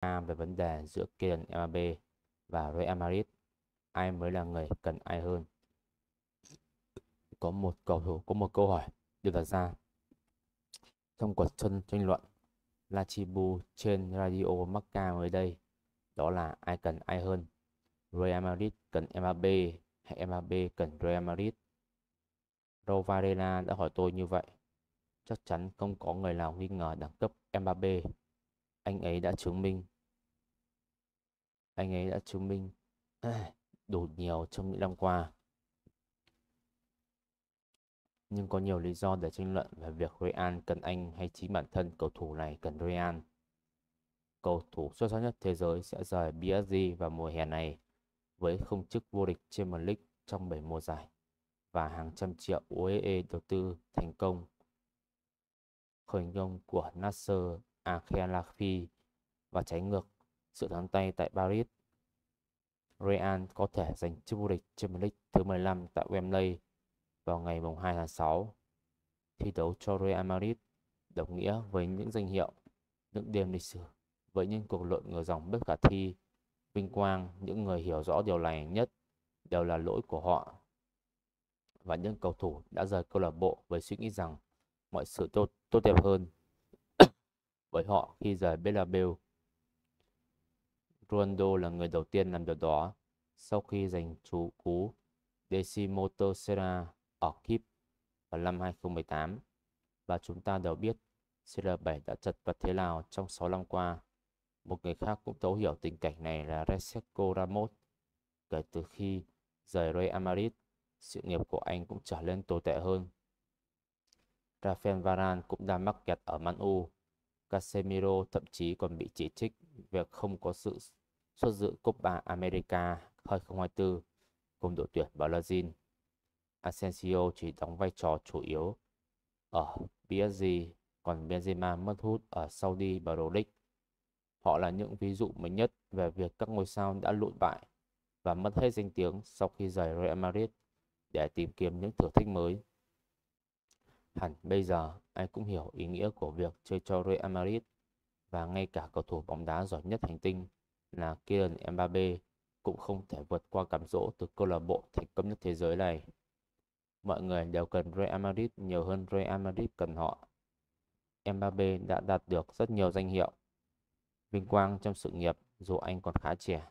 về vấn đề giữa Kylian Mbappé và Real Madrid, ai mới là người cần ai hơn. Có một cầu thủ có một câu hỏi được đặt ra trong cuộc tranh luận La Tribu trên Radio Marca mới đây, đó là ai cần ai hơn, Real Madrid cần Mbappé hay Mbappé cần Real Madrid. Rovarela đã hỏi tôi như vậy. Chắc chắn không có người nào nghi ngờ đẳng cấp Mbappé. Anh ấy đã chứng minh anh ấy đã chứng minh đủ nhiều trong những năm qua. Nhưng có nhiều lý do để tranh luận về việc Real cần anh hay chính bản thân cầu thủ này cần Real. Cầu thủ xuất sắc nhất thế giới sẽ rời PSG vào mùa hè này với không chức vô địch Champions League trong 7 mùa giải và hàng trăm triệu USD đầu tư thành công. Khởi công của Nasser Al-Khelaifi và trái ngược, sự thắng tay tại Paris. Real có thể giành chức vô địch Champions League thứ 15 tại Wembley vào ngày 2 tháng 6. Thi đấu cho Real Madrid đồng nghĩa với những danh hiệu, những đêm lịch sử, với những cuộc lội ngược dòng bất khả thi. Vinh quang, những người hiểu rõ điều này nhất đều là lỗi của họ và những cầu thủ đã rời câu lạc bộ với suy nghĩ rằng mọi sự tốt đẹp hơn với họ khi rời Bernabeu. Ronaldo là người đầu tiên làm điều đó sau khi giành chú cú Decimotercera ở Kip vào năm 2018. Và chúng ta đều biết CR7 đã chật vật thế nào trong 6 năm qua. Một người khác cũng thấu hiểu tình cảnh này là Sergio Ramos. Kể từ khi rời Real Madrid, sự nghiệp của anh cũng trở nên tồi tệ hơn. Rafael Varane cũng đang mắc kẹt ở Man U. Casemiro thậm chí còn bị chỉ trích việc không có sự xuất dự Copa America 2024 cùng đội tuyển Brazil. Asensio chỉ đóng vai trò chủ yếu ở PSG, còn Benzema mất hút ở Saudi Pro League. Họ là những ví dụ mới nhất về việc các ngôi sao đã lụi bại và mất hết danh tiếng sau khi rời Real Madrid để tìm kiếm những thử thách mới. Hẳn bây giờ ai cũng hiểu ý nghĩa của việc chơi cho Real Madrid, và ngay cả cầu thủ bóng đá giỏi nhất hành tinh là Kylian Mbappé cũng không thể vượt qua cám dỗ từ câu lạc bộ thành công nhất thế giới này. Mọi người đều cần Real Madrid nhiều hơn Real Madrid cần họ. Mbappé đã đạt được rất nhiều danh hiệu, vinh quang trong sự nghiệp dù anh còn khá trẻ.